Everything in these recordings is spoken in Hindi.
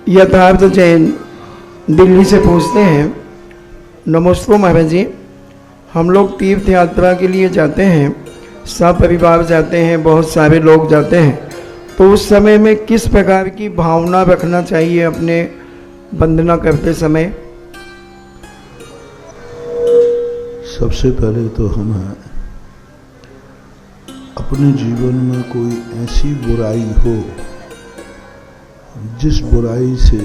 यथार्थ जैन दिल्ली से पूछते हैं, नमस्ते महाराज जी, हम लोग तीर्थ यात्रा के लिए जाते हैं, सब परिवार जाते हैं, बहुत सारे लोग जाते हैं, तो उस समय में किस प्रकार की भावना रखना चाहिए अपने वंदना करते समय? सबसे पहले तो हम अपने जीवन में कोई ऐसी बुराई हो जिस बुराई से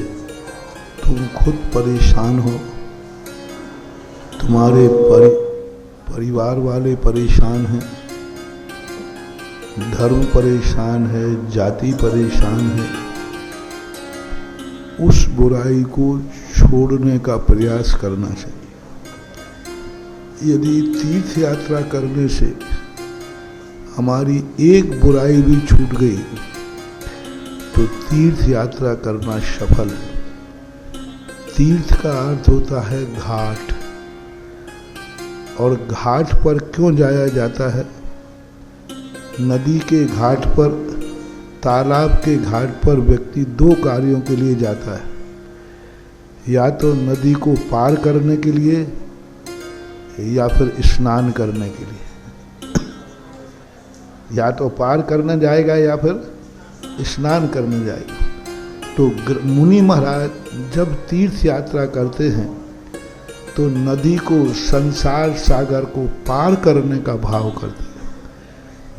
तुम खुद परेशान हो, तुम्हारे परिवार वाले परेशान हैं, धर्म परेशान है, जाति परेशान है, उस बुराई को छोड़ने का प्रयास करना चाहिए। यदि तीर्थ यात्रा करने से हमारी एक बुराई भी छूट गई तो तीर्थ यात्रा करना सफल है। तीर्थ का अर्थ होता है घाट, और घाट पर क्यों जाया जाता है? नदी के घाट पर, तालाब के घाट पर व्यक्ति दो कार्यों के लिए जाता है, या तो नदी को पार करने के लिए या फिर स्नान करने के लिए। या तो पार करने जाएगा या फिर स्नान करने जाएगा। तो मुनि महाराज जब तीर्थ यात्रा करते हैं तो नदी को, संसार सागर को पार करने का भाव करते हैं।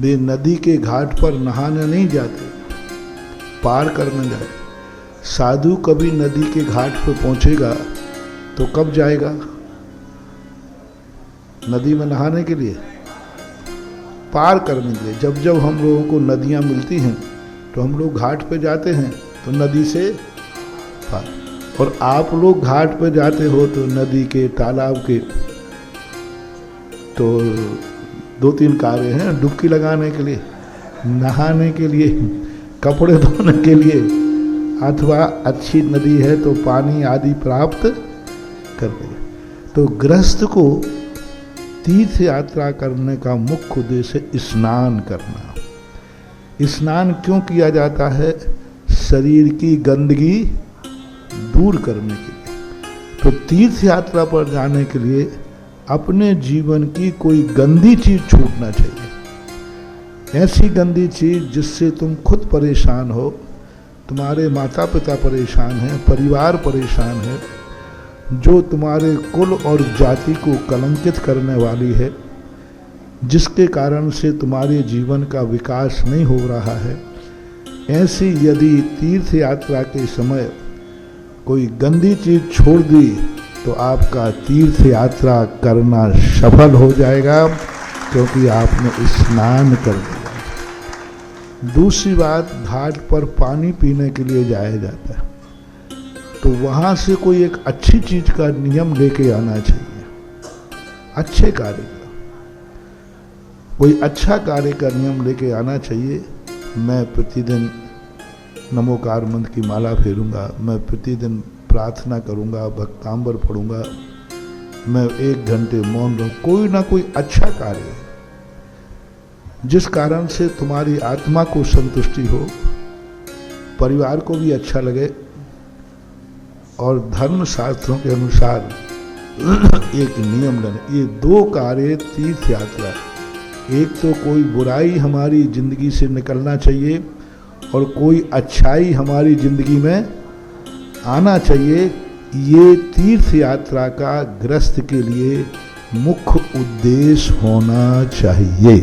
वे नदी के घाट पर नहाने नहीं जाते, पार करने जाते। साधु कभी नदी के घाट पर पहुंचेगा तो कब जाएगा? नदी में नहाने के लिए, पार करने के लिए। जब जब हम लोगों को नदियां मिलती हैं तो हम लोग घाट पे जाते हैं, तो नदी से पार। और आप लोग घाट पे जाते हो तो नदी के, तालाब के, तो दो तीन कार्य हैं, डुबकी लगाने के लिए, नहाने के लिए, कपड़े धोने के लिए, अथवा अच्छी नदी है तो पानी आदि प्राप्त करने। तो गृहस्थ को तीर्थ यात्रा करने का मुख्य उद्देश्य है स्नान करना। स्नान क्यों किया जाता है? शरीर की गंदगी दूर करने के लिए। तो तीर्थ यात्रा पर जाने के लिए अपने जीवन की कोई गंदी चीज छूटना चाहिए। ऐसी गंदी चीज जिससे तुम खुद परेशान हो, तुम्हारे माता पिता परेशान हैं, परिवार परेशान है, जो तुम्हारे कुल और जाति को कलंकित करने वाली है, जिसके कारण से तुम्हारे जीवन का विकास नहीं हो रहा है। ऐसी यदि तीर्थ यात्रा के समय कोई गंदी चीज छोड़ दी तो आपका तीर्थ यात्रा करना सफल हो जाएगा, क्योंकि आपने स्नान कर दिया। दूसरी बात, घाट पर पानी पीने के लिए जाया जाता है, तो वहां से कोई एक अच्छी चीज का नियम लेके आना चाहिए। अच्छे कार्य का कोई अच्छा कार्य का नियम लेके आना चाहिए। मैं प्रतिदिन नमोकार मंत्र की माला फेरूंगा, मैं प्रतिदिन प्रार्थना करूंगा, भक्तांबर पढ़ूंगा, मैं 1 घंटे मौन रहूं। कोई ना कोई अच्छा कार्य है जिस कारण से तुम्हारी आत्मा को संतुष्टि हो, परिवार को भी अच्छा लगे, और धर्म शास्त्रों के अनुसार एक नियम लेना। ये 2 कार्य तीर्थ यात्रा। एक तो कोई बुराई हमारी जिंदगी से निकलना चाहिए और कोई अच्छाई हमारी जिंदगी में आना चाहिए। ये तीर्थ यात्रा का गृहस्थ के लिए मुख्य उद्देश्य होना चाहिए।